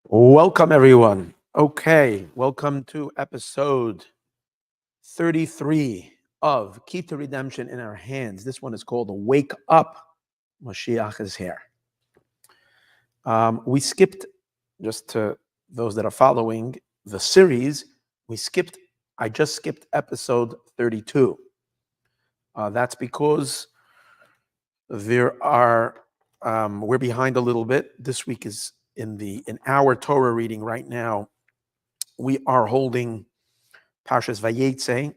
Welcome, everyone. Okay, welcome to episode 33 of Keep the Redemption in Our Hands. This one is called Wake Up, Moshiach is Here. We skipped, just to those that are following the series, I just skipped episode 32. That's because we're behind a little bit. This week is in our Torah reading right now. We are holding Parshas Vayetze,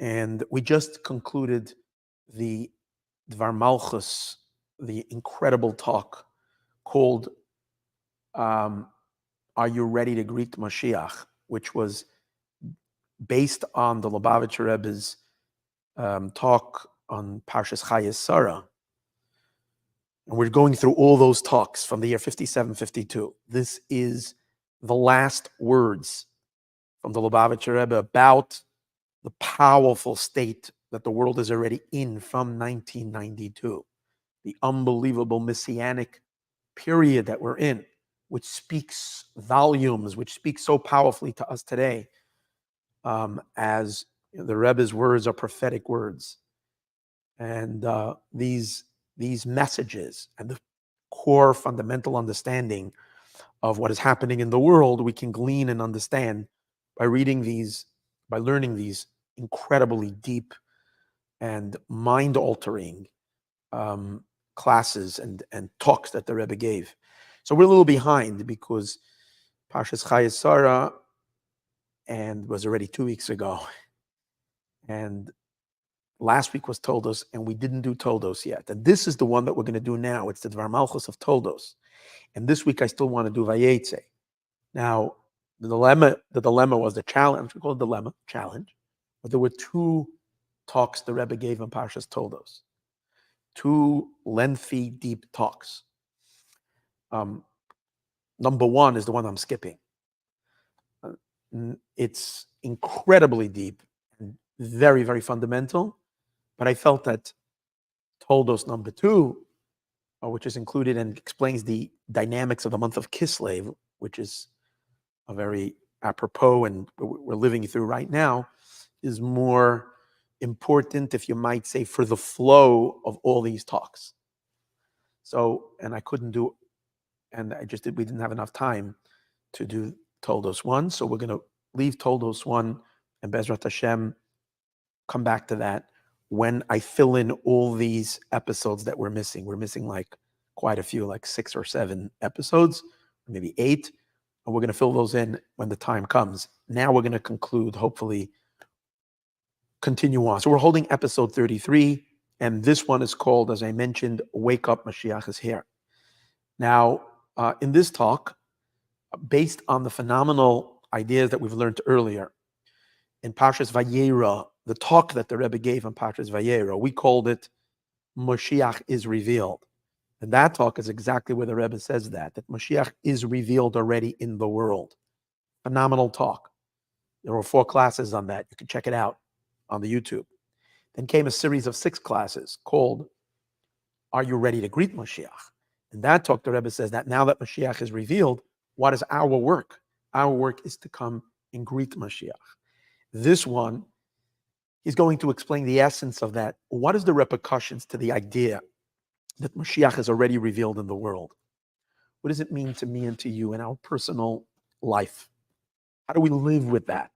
and we just concluded the Dvar Malchus, the incredible talk called "Are You Ready to Greet Mashiach?", which was based on the Lubavitcher Rebbe's talk on Parshas Chayes Sarah. And we're going through all those talks from the year 57, 52. This is the last words from the Lubavitcher Rebbe about the powerful state that the world is already in from 1992, the unbelievable messianic period that we're in, which speaks volumes, which speaks so powerfully to us today, as the Rebbe's words are prophetic words. And these messages and the core fundamental understanding of what is happening in the world, we can glean and understand by reading these, by learning these incredibly deep and mind-altering classes and talks that the Rebbe gave. So we're a little behind because Parshas Chayes Sarah and was already 2 weeks ago. And last week was Toldos, and we didn't do Toldos yet. And this is the one that we're going to do now. It's the Dvar Malchus of Toldos. And this week I still want to do Vayetze. Now, the dilemma was the challenge. We call it dilemma, challenge. But there were two talks the Rebbe gave in Parshas Toldos. Two lengthy, deep talks. Number one is the one I'm skipping. It's incredibly deep and very, very fundamental. But I felt that Toldos number two, which is included and explains the dynamics of the month of Kislev, which is a very apropos and we're living through right now, is more important, if you might say, for the flow of all these talks. So, and I couldn't do, and we didn't have enough time to do Toldos 1. So we're going to leave Toldos 1 and Bezrat Hashem, come back to that when I fill in all these episodes that we're missing. We're missing like quite a few, like 6 or 7 episodes, maybe 8. And we're going to fill those in when the time comes. Now we're going to conclude, hopefully, continue on. So we're holding episode 33, and this one is called, as I mentioned, Wake Up, Mashiach is Here. Now, in this talk, based on the phenomenal ideas that we've learned earlier, in Parshas Vayera, the talk that the Rebbe gave in Parshas Vayera, we called it Moshiach is Revealed. And that talk is exactly where the Rebbe says that Moshiach is revealed already in the world. Phenomenal talk. There were 4 classes on that. You can check it out on the YouTube. Then came a series of 6 classes called Are You Ready to Greet Moshiach? In that talk, the Rebbe says that now that Moshiach is revealed, what is our work? Our work is to come and greet Moshiach. This one, he's going to explain the essence of that. What is the repercussions to the idea that Moshiach is already revealed in the world? What does it mean to me and to you in our personal life? How do we live with that?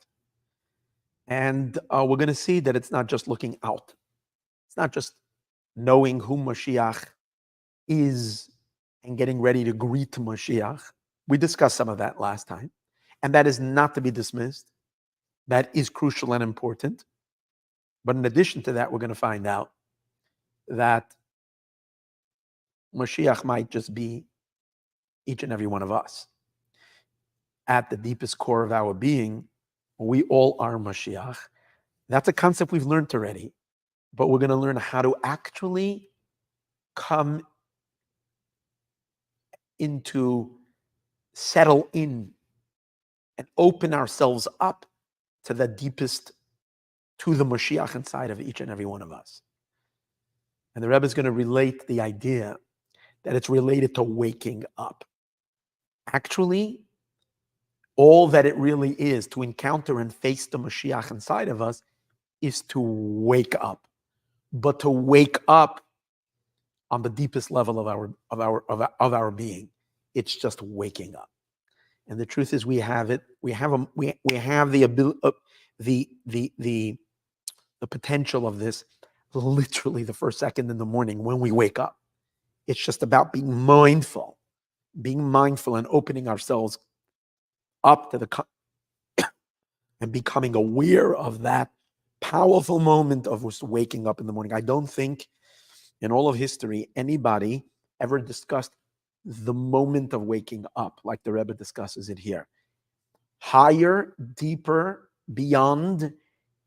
And we're going to see that it's not just looking out. It's not just knowing who Moshiach is and getting ready to greet Moshiach. We discussed some of that last time. And that is not to be dismissed. That is crucial and important. But in addition to that, we're going to find out that Moshiach might just be each and every one of us. At the deepest core of our being, we all are Moshiach. That's a concept we've learned already, but we're going to learn how to actually come into, settle in, and open ourselves up to the deepest, to the Moshiach inside of each and every one of us. And the Rebbe is going to relate the idea that it's related to waking up. Actually, all that it really is to encounter and face the Moshiach inside of us is to wake up. But to wake up on the deepest level of our being. It's just waking up. And the truth is, we have it. We have the ability, the potential of this, literally the first second in the morning when we wake up. It's just about being mindful and opening ourselves up to the and becoming aware of that powerful moment of just waking up in the morning. I don't think in all of history anybody ever discussed the moment of waking up like the Rebbe discusses it here. Higher, deeper, beyond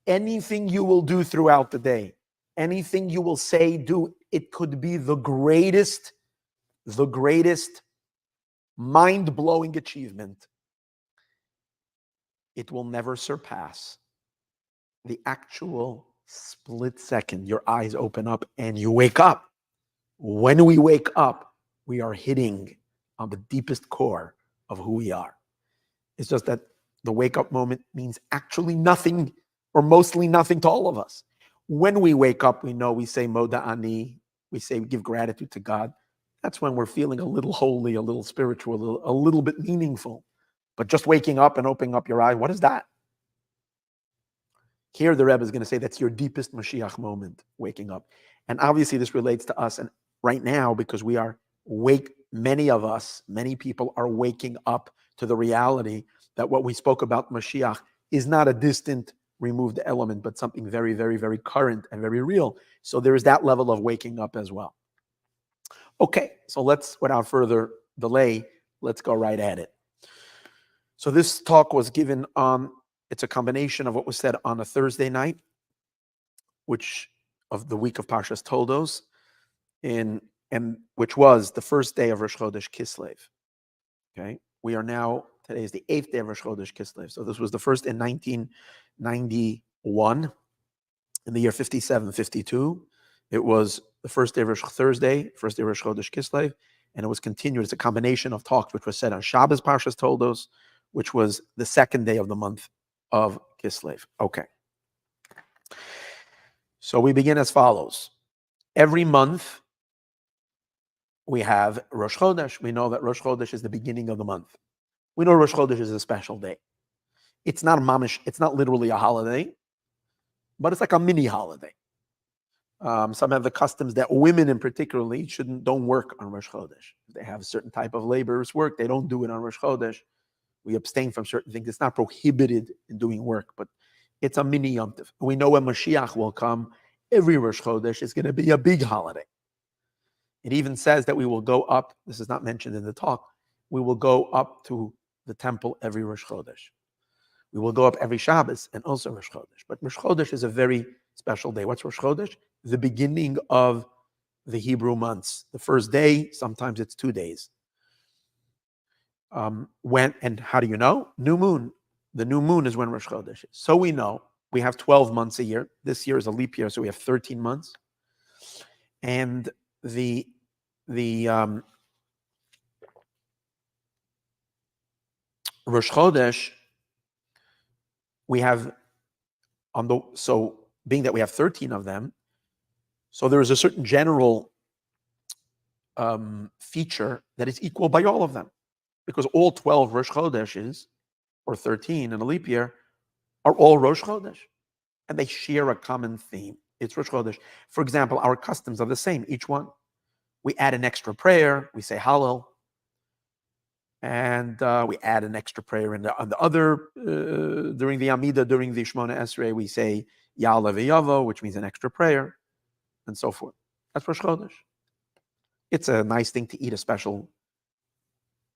anything you will do throughout the day, anything you will say, do, it could be the greatest mind-blowing achievement. It will never surpass the actual split second your eyes open up and you wake up. When we wake up, we are hitting on the deepest core of who we are. It's just that the wake-up moment means actually nothing or mostly nothing to all of us. When we wake up, we know we say Moda Ani, we say we give gratitude to God. That's when we're feeling a little holy, a little spiritual, a little bit meaningful. But just waking up and opening up your eyes, what is that? Here the Rebbe is going to say that's your deepest Mashiach moment, waking up. And obviously this relates to us and right now because we are many people are waking up to the reality that what we spoke about Mashiach is not a distant, removed element, but something very, very, very current and very real. So there is that level of waking up as well. Okay, so let's, without further delay, let's go right at it. So this talk was given on, it's a combination of what was said on a Thursday night, which of the week of Parshas Toldos, and which was the first day of Rosh Chodesh Kislev. Okay, we are now, today is the 8th day of Rosh Chodesh Kislev. So this was the first in 1991, in the year 57-52. It was the first day of Thursday, first day of Rosh Chodesh Kislev, and it was continued. It's a combination of talks which was said on Shabbos Parshas Toldos, which was the second day of the month of Kislev. Okay. So we begin as follows. Every month we have Rosh Chodesh. We know that Rosh Chodesh is the beginning of the month. We know Rosh Chodesh is a special day. It's not mamish, it's not literally a holiday, but it's like a mini holiday. Some have the customs that women in particularly don't work on Rosh Chodesh. They have a certain type of laborers work. They don't do it on Rosh Chodesh. We abstain from certain things. It's not prohibited in doing work, but it's a mini Yom Tov. We know when Moshiach will come, every Rosh Chodesh is going to be a big holiday. It even says that we will go up, this is not mentioned in the talk, we will go up to the temple every Rosh Chodesh. We will go up every Shabbos and also Rosh Chodesh. But Rosh Chodesh is a very special day. What's Rosh Chodesh? The beginning of the Hebrew months. The first day, sometimes it's 2 days. When and how do you know? New moon. The new moon is when Rosh Chodesh is. So we know we have 12 months a year. This year is a leap year, so we have 13 months. And the Rosh Chodesh, we have so being that we have 13 of them, so there is a certain general feature that is equal by all of them, because all 12 Rosh Chodeshes, or 13 in a leap year, are all Rosh Chodesh, and they share a common theme. It's Rosh Chodesh. For example, our customs are the same, each one. We add an extra prayer, we say Hallel, and we add an extra prayer on the other, during the Amida, during the Shmona Esrei, we say Ya'aleh V'yavo, which means an extra prayer, and so forth. That's Rosh Chodesh. It's a nice thing to eat a special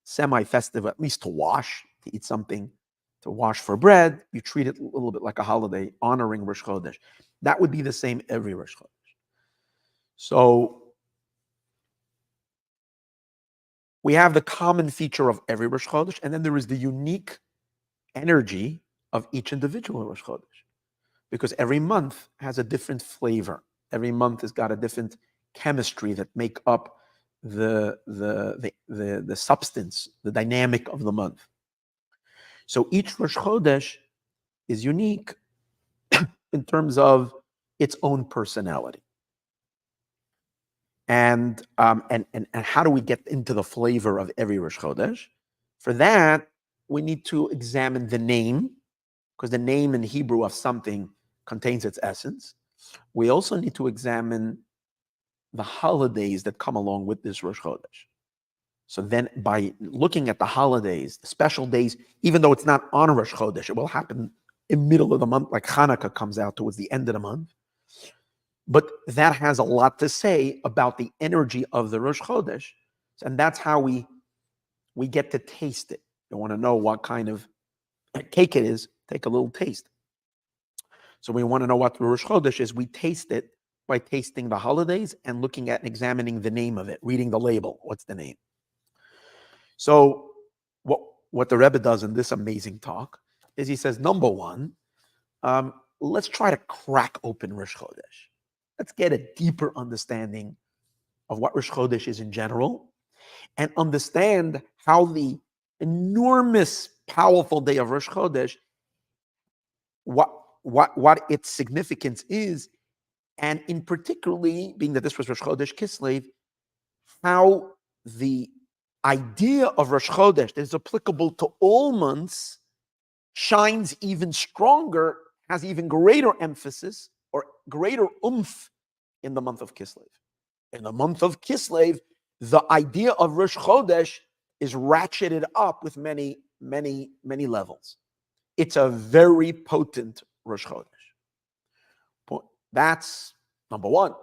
semi-festive, at least to wash, to eat something, to wash for bread. You treat it a little bit like a holiday, honoring Rosh Chodesh. That would be the same every Rosh Chodesh. So we have the common feature of every Rosh Chodesh, and then there is the unique energy of each individual Rosh Chodesh, because every month has a different flavor. Every month has got a different chemistry that make up the substance, the dynamic of the month. So each Rosh Chodesh is unique in terms of its own personality. And how do we get into the flavor of every Rosh Chodesh? For that, we need to examine the name, because the name in Hebrew of something contains its essence. We also need to examine the holidays that come along with this Rosh Chodesh. So then by looking at the holidays, the special days, even though it's not on Rosh Chodesh, it will happen in the middle of the month, like Hanukkah comes out towards the end of the month. But that has a lot to say about the energy of the Rosh Chodesh. And that's how we get to taste it. You want to know what kind of cake it is, take a little taste. So we want to know what the Rosh Chodesh is. We taste it by tasting the holidays and looking at and examining the name of it, reading the label. What's the name? So what the Rebbe does in this amazing talk is he says, number one, let's try to crack open Rosh Chodesh. Let's get a deeper understanding of what Rosh Chodesh is in general and understand how the enormous, powerful day of Rosh Chodesh, what its significance is, and in particularly, being that this was Rosh Chodesh Kislev, how the idea of Rosh Chodesh that is applicable to all months shines even stronger, has even greater emphasis or greater oomph in the month of Kislev. In the month of Kislev, the idea of Rosh Chodesh is ratcheted up with many, many, many levels. It's a very potent Rosh Chodesh. That's number one.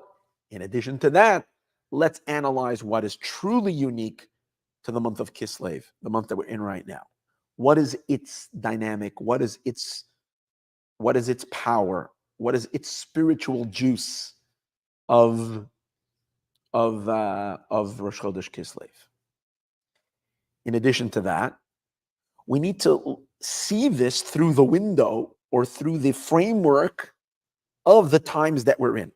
In addition to that, let's analyze what is truly unique to the month of Kislev, the month that we're in right now. What is its dynamic? What is its power? What is its spiritual juice of Rosh Chodesh Kislev? In addition to that, we need to see this through the window or through the framework of the times that we're in.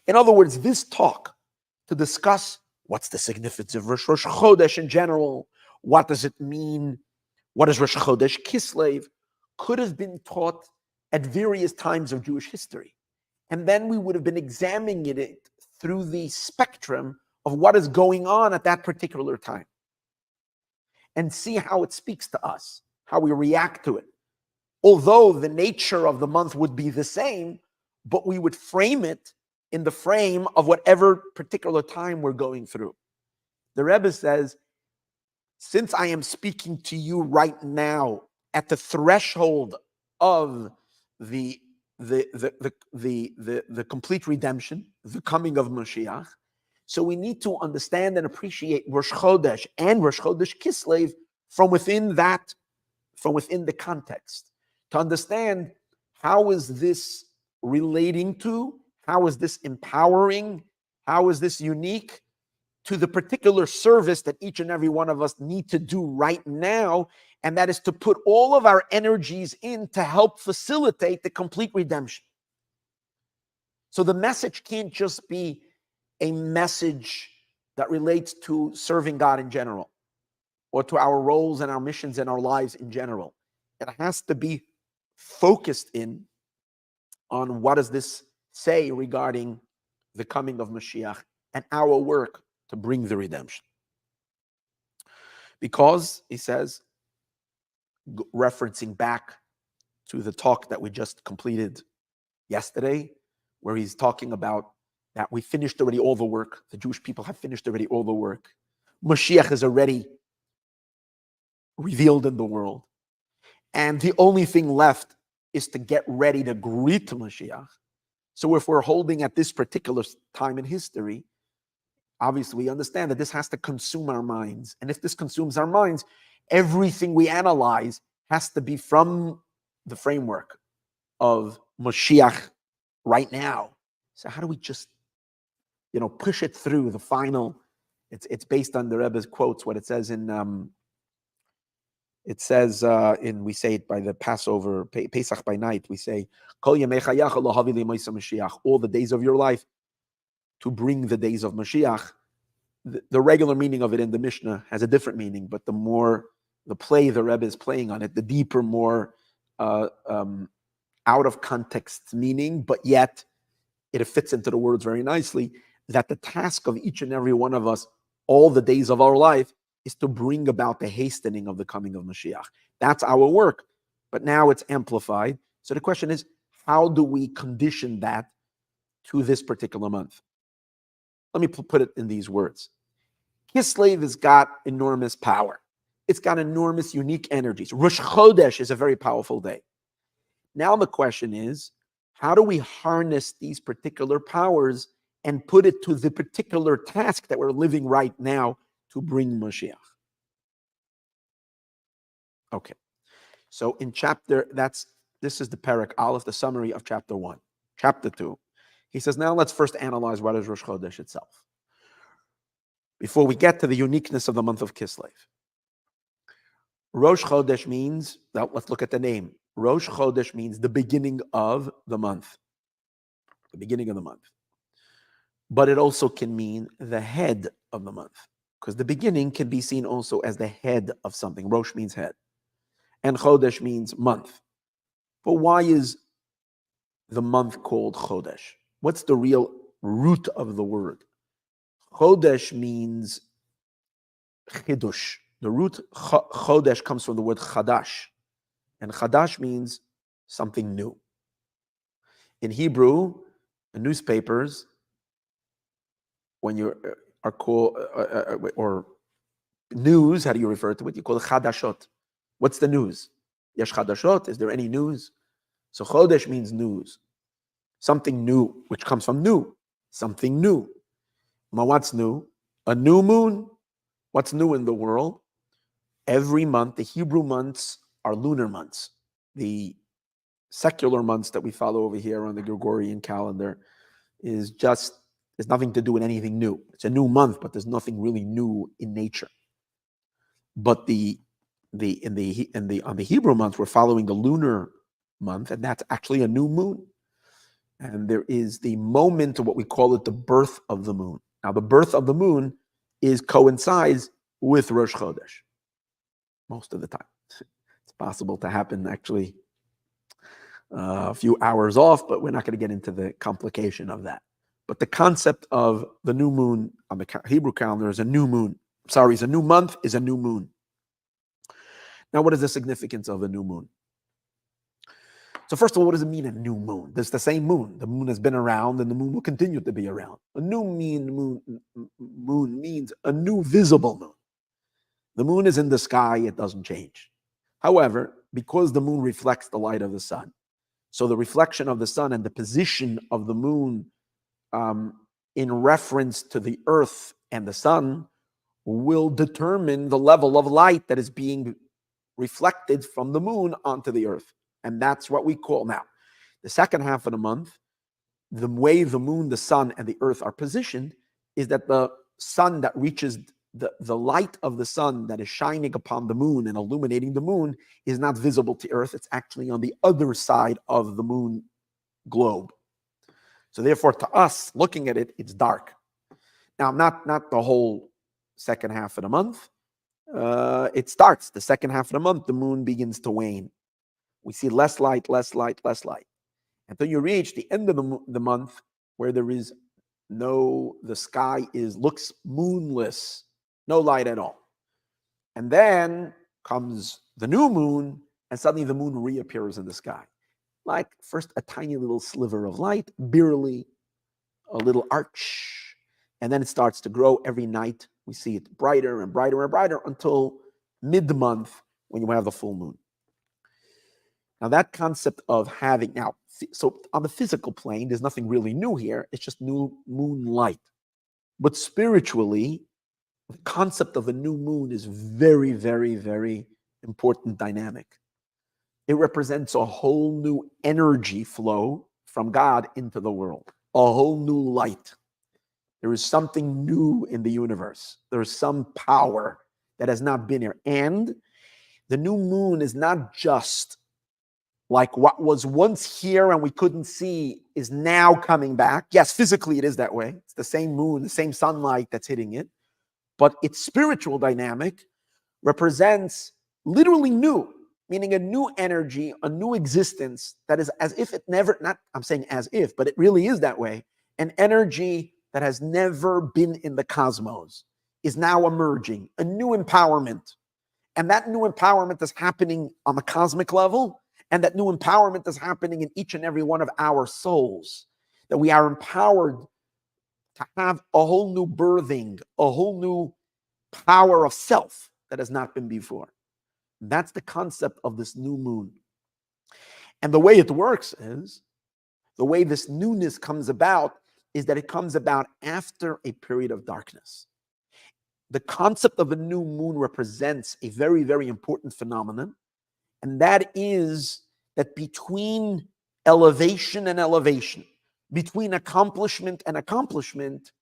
In other words, this talk to discuss what's the significance of Rosh Chodesh in general, what does it mean, what is Rosh Chodesh Kislev, could have been taught at various times of Jewish history. And then we would have been examining it through the spectrum of what is going on at that particular time and see how it speaks to us, how we react to it. Although the nature of the month would be the same, but we would frame it in the frame of whatever particular time we're going through. The Rebbe says, since I am speaking to you right now at the threshold of the complete redemption, the coming of Moshiach, so we need to understand and appreciate Rosh Chodesh and Rosh Chodesh Kislev from within the context, to understand how is this relating to, how is this empowering, how is this unique to the particular service that each and every one of us need to do right now, and that is to put all of our energies in to help facilitate the complete redemption. So the message can't just be a message that relates to serving God in general or to our roles and our missions and our lives in general. It has to be focused in on what does this say regarding the coming of Mashiach and our work to bring the redemption. Because, he says, referencing back to the talk that we just completed yesterday, where he's talking about that we finished already all the work. The Jewish people have finished already all the work. Mashiach is already revealed in the world. And the only thing left is to get ready to greet Mashiach. So if we're holding at this particular time in history, obviously we understand that this has to consume our minds. And if this consumes our minds, everything we analyze has to be from the framework of Moshiach right now. So how do we just, push it through the final? It's based on the Rebbe's quotes, what it says in, we say it by the Passover, Pesach by night, we say, all the days of your life to bring the days of Mashiach. the regular meaning of it in the Mishnah has a different meaning, but the more the play the Rebbe is playing on it, the deeper, more out of context meaning, but yet it fits into the words very nicely, that the task of each and every one of us, all the days of our life, is to bring about the hastening of the coming of Moshiach. That's our work, but now it's amplified. So the question is, how do we condition that to this particular month? Let me put it in these words. Kislev has got enormous power. It's got enormous unique energies. Rosh Chodesh is a very powerful day. Now the question is, how do we harness these particular powers and put it to the particular task that we're living right now to bring Moshiach? Okay, so in this is the Perek Aleph, the summary of chapter 1. Chapter 2, he says, now let's first analyze what is Rosh Chodesh itself, before we get to the uniqueness of the month of Kislev. Rosh Chodesh means, now let's look at the name. Rosh Chodesh means the beginning of the month. The beginning of the month. But it also can mean the head of the month, because the beginning can be seen also as the head of something. Rosh means head. And Chodesh means month. But why is the month called Chodesh? What's the real root of the word? Chodesh means chidush. The root Chodesh comes from the word chadash. And chadash means something new. In Hebrew, the newspapers, when you are called, or news, how do you refer to it? You call it chadashot. What's the news? Yesh chadashot, is there any news? So Chodesh means news. Something new, which comes from new. Something new. Now what's new? A new moon. What's new in the world? Every month, the Hebrew months are lunar months. The secular months that we follow over here on the Gregorian calendar is nothing to do with anything new. It's a new month, but there's nothing really new in nature. But on the Hebrew month, we're following the lunar month, and that's actually a new moon. And there is the moment of what we call it the birth of the moon. Now, the birth of the moon coincides with Rosh Chodesh most of the time. It's possible to happen actually a few hours off, but we're not going to get into the complication of that. But the concept of the new moon on the Hebrew calendar is a new moon. Sorry, is a new month, is a new moon. Now, what is the significance of a new moon? So first of all, what does it mean, a new moon? There's the same moon. The moon has been around and the moon will continue to be around. A new moon means a new visible moon. The moon is in the sky, it doesn't change. However, because the moon reflects the light of the sun, so the reflection of the sun and the position of the moon in reference to the earth and the sun will determine the level of light that is being reflected from the moon onto the earth. And that's what we call now. The second half of the month, the way the moon, the sun, and the earth are positioned is that the sun that reaches the light of the sun that is shining upon the moon and illuminating the moon is not visible to earth. It's actually on the other side of the moon globe. So therefore, to us, looking at it, it's dark. Now, not the whole second half of the month. It starts the second half of the month, the moon begins to wane. We see less light, less light, less light. Until you reach the end of the month where the sky looks moonless, no light at all. And then comes the new moon, and suddenly the moon reappears in the sky. Like first a tiny little sliver of light, barely a little arch, and then it starts to grow every night. We see it brighter and brighter and brighter until mid-month when you have the full moon. Now that concept of so on the physical plane, there's nothing really new here. It's just new moonlight. But spiritually, the concept of a new moon is very, very, very important dynamic. It represents a whole new energy flow from God into the world, a whole new light. There is something new in the universe. There is some power that has not been here. And the new moon is not just like what was once here and we couldn't see is now coming back. Yes, physically it is that way. It's the same moon, the same sunlight that's hitting it. but its spiritual dynamic represents literally new, meaning a new energy, a new existence that is as if it never, not I'm saying as if, but it really is that way, an energy that has never been in the cosmos is now emerging, a new empowerment. And that new empowerment is happening on the cosmic level, and that new empowerment is happening in each and every one of our souls, that we are empowered to have a whole new birthing, a whole new power of self that has not been before. That's the concept of this new moon. And the way it works is, the way this newness comes about is that it comes about after a period of darkness. The concept of a new moon represents a very, very important phenomenon, and that is that between elevation and elevation, between accomplishment and accomplishment,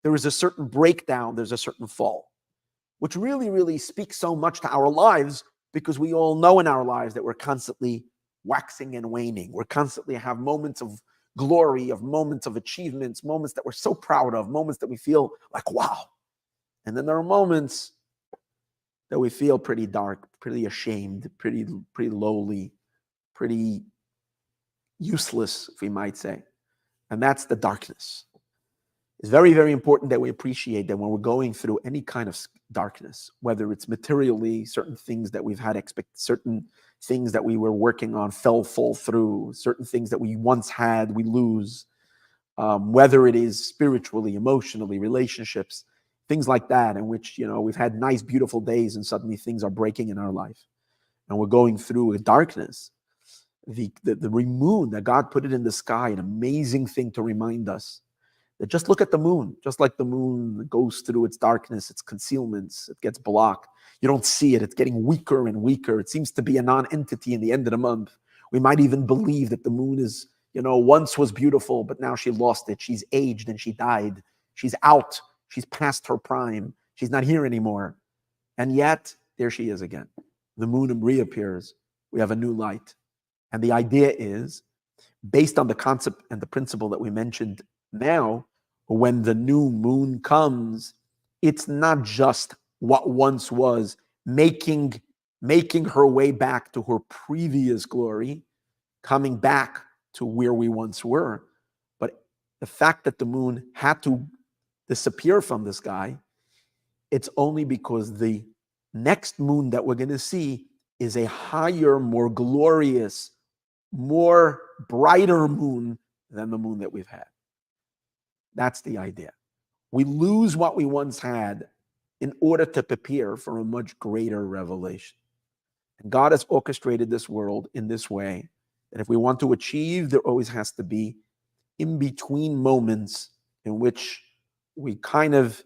there is a certain breakdown, there's a certain fall, which really, really speaks so much to our lives, because we all know in our lives that we're constantly waxing and waning. We're constantly have moments of glory, of moments of achievements, moments that we're so proud of, moments that we feel like, wow. And then there are moments that we feel pretty dark, pretty ashamed, pretty lowly, pretty useless, if we might say. And that's the darkness. It's very, very important that we appreciate that when we're going through any kind of darkness, whether it's materially, certain things that we've had certain things that we were working on fall through, certain things that we once had, we lose, whether it is spiritually, emotionally, relationships, things like that, in which, we've had nice, beautiful days and suddenly things are breaking in our life. And we're going through a darkness. The moon, that God put it in the sky, an amazing thing to remind us that just look at the moon. Just like the moon goes through its darkness, its concealments, it gets blocked. You don't see it. It's getting weaker and weaker. It seems to be a non-entity in the end of the month. We might even believe that the moon is, once was beautiful, but now she lost it. She's aged and she died. She's out. She's past her prime. She's not here anymore. And yet, there she is again. The moon reappears. We have a new light. And the idea is, based on the concept and the principle that we mentioned now, when the new moon comes, it's not just what once was making her way back to her previous glory, coming back to where we once were, but the fact that the moon had to disappear from the sky, it's only because the next moon that we're going to see is a higher, more glorious, more brighter moon than the moon that we've had. That's the idea. We lose what we once had in order to prepare for a much greater revelation. And God has orchestrated this world in this way that if we want to achieve, there always has to be in between moments in which we kind of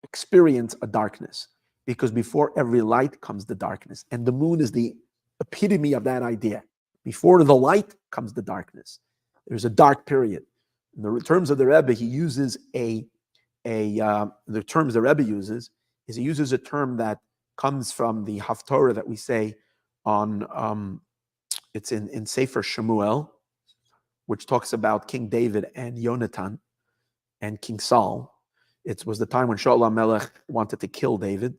experience a darkness, because before every light comes the darkness, and the moon is the epitome of that idea. Before the light comes the darkness. There's a dark period. In the terms of the Rebbe, he uses the terms the Rebbe uses is he uses a term that comes from the Haftorah that we say on it's in Sefer Shemuel, which talks about King David and Yonatan and King Saul. It was the time when Shaul HaMelech wanted to kill David,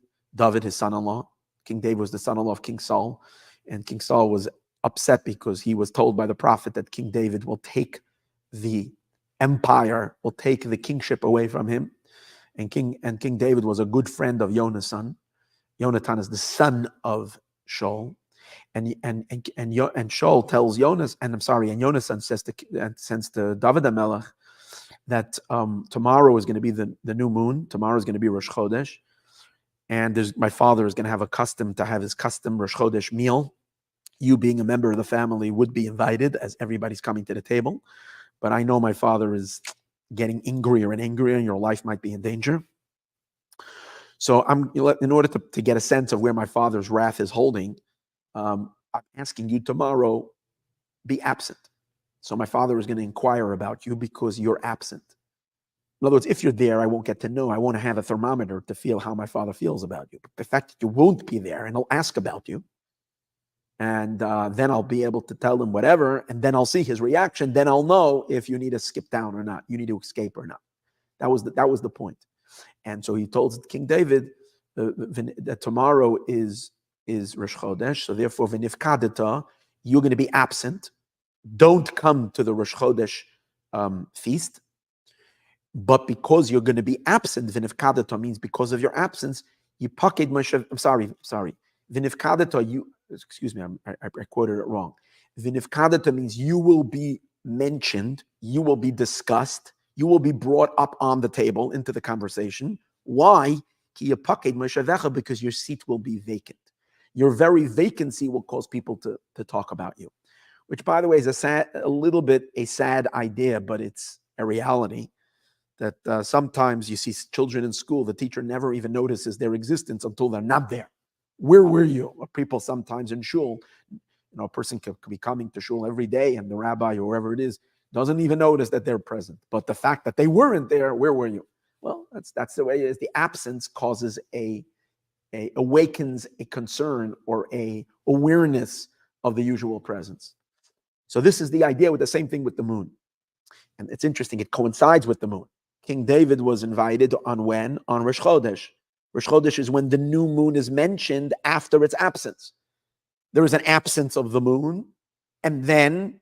his son-in-law. King David was the son-in-law of King Saul, and King Saul was upset because he was told by the prophet that King David will take the empire, will take the kingship away from him. And King David was a good friend of Yonatan. Yonatan is the son of Shaul. And Shaul tells Jonas, and Yonatan says to David HaMelech that tomorrow is going to be the new moon. Tomorrow is going to be Rosh Chodesh. And my father is going to have a custom to have his custom Rosh Chodesh meal. You, being a member of the family, would be invited, as everybody's coming to the table. But I know my father is getting angrier and angrier, and your life might be in danger. So in order to get a sense of where my father's wrath is holding, I'm asking you tomorrow, be absent. So my father is going to inquire about you because you're absent. In other words, if you're there, I won't get to know. I won't have a thermometer to feel how my father feels about you. But the fact that you won't be there, and he'll ask about you, and then I'll be able to tell him whatever, and then I'll see his reaction. Then I'll know if you need to skip down or not, you need to escape or not. That was the point. And so he told King David that tomorrow is Rosh Chodesh. So therefore, v'nifkadeta, you're going to be absent. Don't come to the Rosh Chodesh feast. But because you're going to be absent, v'nifkadeta means because of your absence, you paked Moshe. I'm sorry. V'nifkadeta, excuse me, I quoted it wrong. V'nifkadeta means you will be mentioned, you will be discussed, you will be brought up on the table into the conversation. Why? Because your seat will be vacant. Your very vacancy will cause people to talk about you. Which, by the way, is a little bit a sad idea, but it's a reality. That sometimes you see children in school, the teacher never even notices their existence until they're not there. Where were you? Or people sometimes in shul, a person could be coming to shul every day and the rabbi or whoever it is doesn't even notice that they're present. But the fact that they weren't there, where were you? Well, that's the way it is. The absence causes awakens a concern or a awareness of the usual presence. So this is the idea with the same thing with the moon. And it's interesting, it coincides with the moon. King David was invited on when? On Rosh Chodesh. Rosh Chodesh is when the new moon is mentioned after its absence. There is an absence of the moon, and then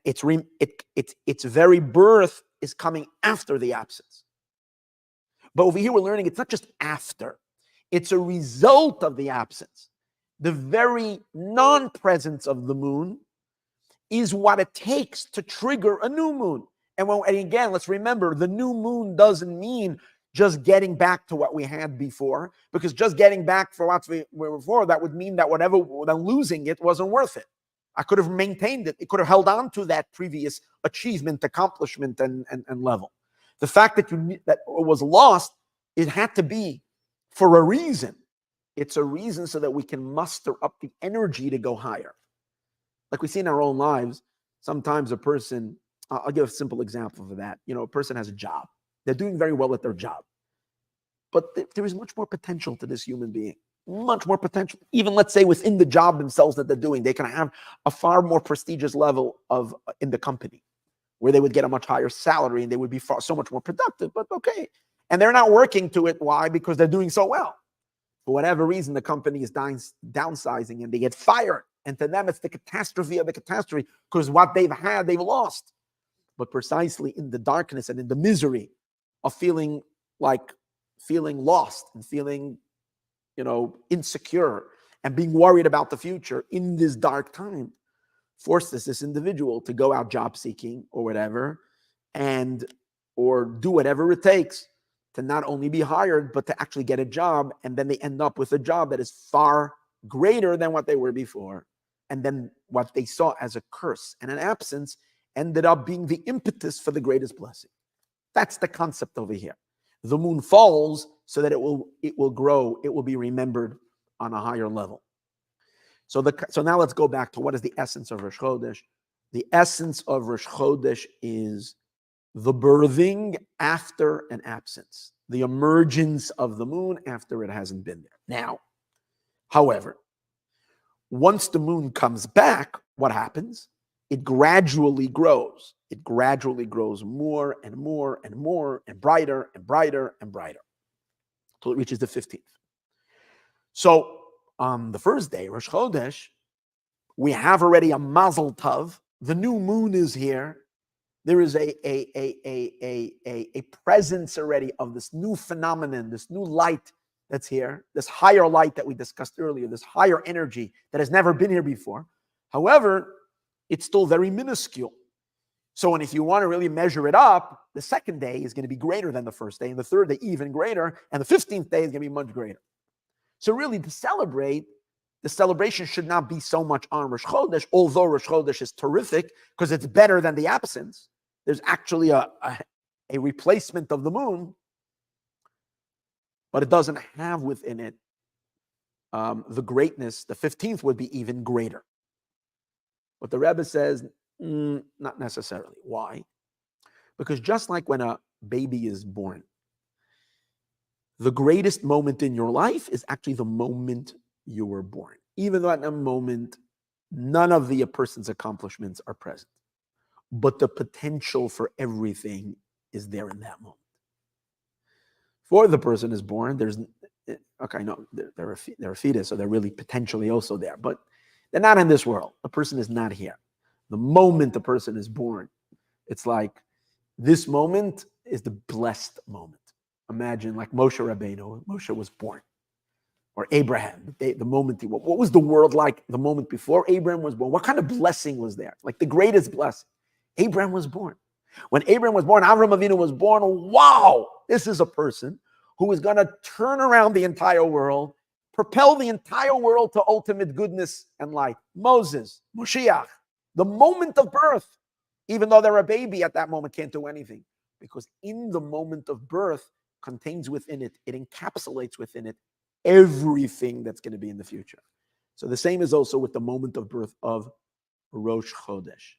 its very birth is coming after the absence. But over here we're learning it's not just after, it's a result of the absence. The very non-presence of the moon is what it takes to trigger a new moon. And again, let's remember, the new moon doesn't mean just getting back to what we had before, because just getting back for what we were before, that would mean that whatever, losing it wasn't worth it. I could have maintained it. It could have held on to that previous achievement, accomplishment, and level. The fact that that it was lost, it had to be for a reason. It's a reason so that we can muster up the energy to go higher. Like we see in our own lives, sometimes a person, I'll give a simple example for that. A person has a job. They're doing very well at their job. But there is much more potential to this human being. Much more potential. Even let's say within the job themselves that they're doing, they can have a far more prestigious level in the company where they would get a much higher salary and they would be so much more productive. But okay. And they're not working to it. Why? Because they're doing so well. For whatever reason, the company is downsizing and they get fired. And to them, it's the catastrophe of the catastrophe because what they've had, they've lost. But precisely in the darkness and in the misery of feeling lost and feeling, insecure and being worried about the future in this dark time, forces this individual to go out job seeking or whatever, or do whatever it takes to not only be hired, but to actually get a job. And then they end up with a job that is far greater than what they were before. And then what they saw as a curse and an absence ended up being the impetus for the greatest blessing. That's the concept over here. The moon falls so that it will grow, it will be remembered on a higher level. So now let's go back to what is the essence of Rosh Chodesh. The essence of Rosh Chodesh is the birthing after an absence, the emergence of the moon after it hasn't been there. Now, however, once the moon comes back, what happens? It gradually grows. It gradually grows more and more and more and brighter and brighter and brighter until it reaches the 15th. So on the first day, Rosh Chodesh, we have already a Mazel Tov. The new moon is here. There is a presence already of this new phenomenon, this new light that's here, this higher light that we discussed earlier, this higher energy that has never been here before. However, it's still very minuscule. So, and if you want to really measure it up, the second day is going to be greater than the first day, and the third day even greater, and the 15th day is going to be much greater. So really, to celebrate, the celebration should not be so much on Rosh Chodesh, although Rosh Chodesh is terrific because it's better than the absence. There's actually a replacement of the moon, but it doesn't have within it the greatness. The 15th would be even greater. But the Rebbe says, not necessarily. Why? Because just like when a baby is born, the greatest moment in your life is actually the moment you were born. Even though at that moment, none of the person's accomplishments are present. But the potential for everything is there in that moment. before the person is born, there's okay, no, they're a fetus, so they're really potentially also there, but they're not in this world. The person is not here. The moment the person is born, it's like this moment is the blessed moment. Imagine like Moshe Rabbeinu, Moshe was born, or Abraham, the moment what was the world like the moment before Abraham was born? What kind of blessing was there? Like the greatest blessing. Abraham was born. When Abraham was born, Avram Avinu was born. Wow, this is a person who is going to turn around the entire world, propel the entire world to ultimate goodness and light. Moses, Moshiach, the moment of birth, even though they're a baby at that moment, can't do anything. Because in the moment of birth contains within it, it encapsulates within it everything that's going to be in the future. So the same is also with the moment of birth of Rosh Chodesh.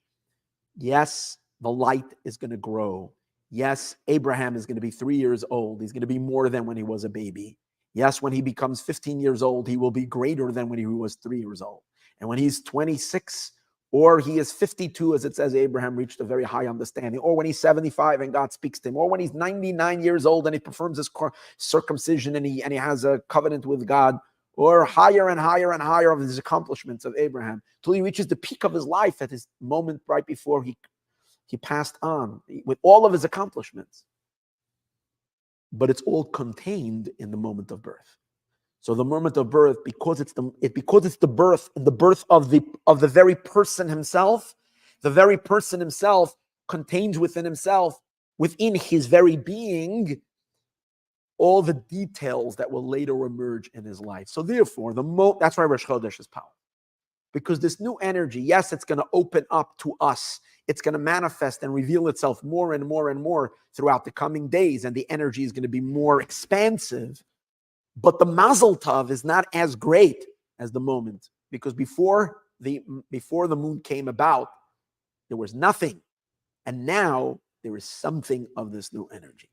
Yes, the light is going to grow. Yes, Abraham is going to be 3 years old. He's going to be more than when he was a baby. Yes, when he becomes 15 years old, he will be greater than when he was 3 years old. And when he's 26 or he is 52, as it says, Abraham reached a very high understanding, or when he's 75 and God speaks to him, or when he's 99 years old and he performs his circumcision and he has a covenant with God, or higher and higher and higher of his accomplishments of Abraham, till he reaches the peak of his life at his moment right before he passed on with all of his accomplishments. But it's all contained in the moment of birth. So the moment of birth, because it's the birth, and the birth of the very person himself, the very person himself contains within himself, within his very being, all the details that will later emerge in his life. So therefore, that's why Rosh Chodesh is powerful. Because this new energy, yes, it's going to open up to us. It's going to manifest and reveal itself more and more and more throughout the coming days, and the energy is going to be more expansive. But the mazel tov is not as great as the moment, because before the moon came about, there was nothing, and now there is something of this new energy,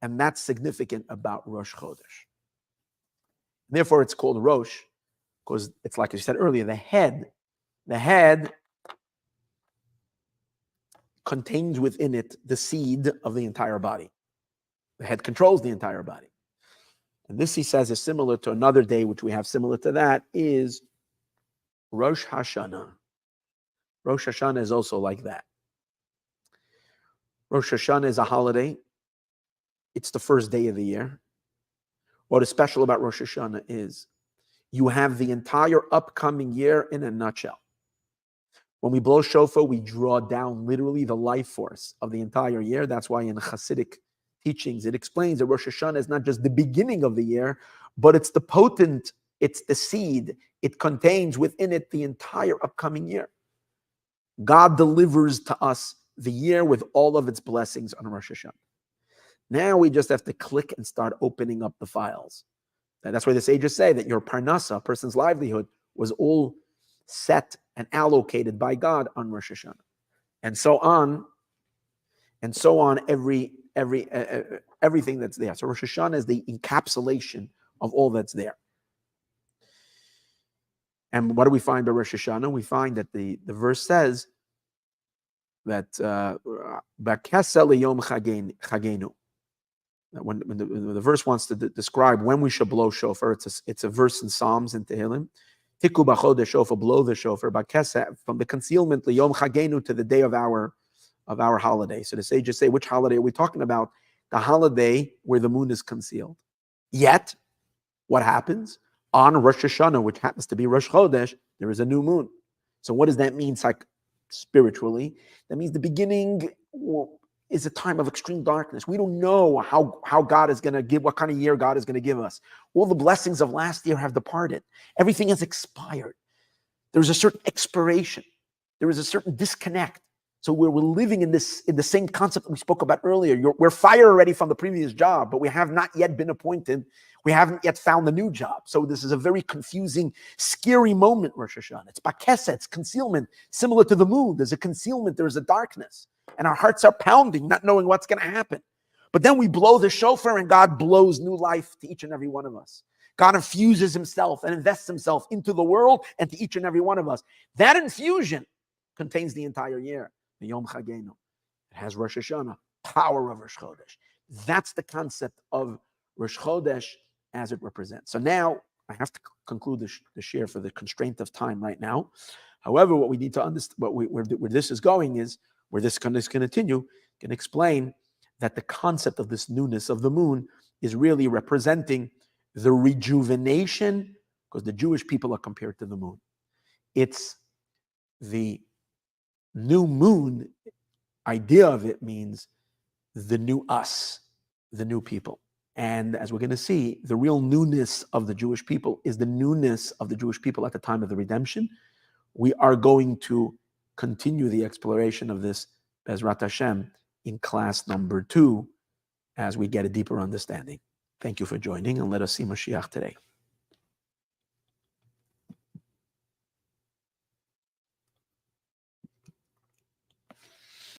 and that's significant about Rosh Chodesh. Therefore, it's called Rosh, because it's like I said earlier, the head contains within it the seed of the entire body. The head controls the entire body. And this, he says, is similar to another day, which we have similar to that, is Rosh Hashanah. Rosh Hashanah is also like that. Rosh Hashanah is a holiday. It's the first day of the year. What is special about Rosh Hashanah is you have the entire upcoming year in a nutshell. When we blow shofar, we draw down literally the life force of the entire year. That's why in Hasidic teachings, it explains that Rosh Hashanah is not just the beginning of the year, but it's it's the seed. It contains within it the entire upcoming year. God delivers to us the year with all of its blessings on Rosh Hashanah. Now we just have to click and start opening up the files. And that's why the sages say that your parnasa, a person's livelihood, was all set and allocated by God on Rosh Hashanah. And so on, everything that's there. So Rosh Hashanah is the encapsulation of all that's there. And what do we find by Rosh Hashanah? We find that the verse says that when the verse wants to describe when we should blow shofar, it's a verse in Psalms and Tehillim. Tiku b'chodesh shofar, blow the shofar, from the concealment liyom chagenu to the day of our holiday. So the sages say, which holiday are we talking about? The holiday where the moon is concealed. Yet, what happens? On Rosh Hashanah, which happens to be Rosh Chodesh, there is a new moon. So what does that mean spiritually? That means the beginning is a time of extreme darkness. We don't know how God is going to give, what kind of year God is going to give us. All the blessings of last year have departed. Everything has expired. There's a certain expiration. There is a certain disconnect. So we're living in the same concept that we spoke about earlier. We're fired already from the previous job, but we have not yet been appointed. We haven't yet found the new job. So this is a very confusing, scary moment, Rosh Hashanah. It's bakesa, it's concealment. Similar to the moon, there's a concealment, there's a darkness. And our hearts are pounding, not knowing what's going to happen. But then we blow the shofar and God blows new life to each and every one of us. God infuses himself and invests himself into the world and to each and every one of us. That infusion contains the entire year. The Yom Chagenu. It has Rosh Hashanah, power of Rosh Chodesh. That's the concept of Rosh Chodesh as it represents. So now I have to conclude the share for the constraint of time right now. However, what we need to understand, where this is going is, where this can continue, can explain that the concept of this newness of the moon is really representing the rejuvenation, because the Jewish people are compared to the moon. It's the new moon idea of it means the new us, the new people. And as we're going to see, the real newness of the Jewish people is the newness of the Jewish people at the time of the redemption. We are going to continue the exploration of this, Bezrat Hashem, in class number 2, as we get a deeper understanding. Thank you for joining, and let us see Moshiach today.